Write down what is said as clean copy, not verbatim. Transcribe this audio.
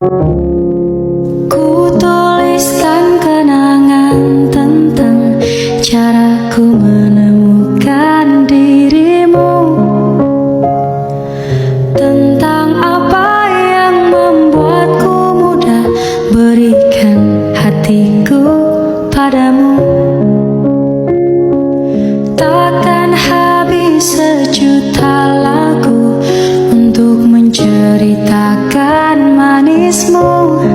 Ku tuliskan kenangan tentang caraku menemukan dirimu, tentang apa yang membuatku mudah berikan hatiku padamu. Takkan habis sejuta lagu untuk menceritakan manismu.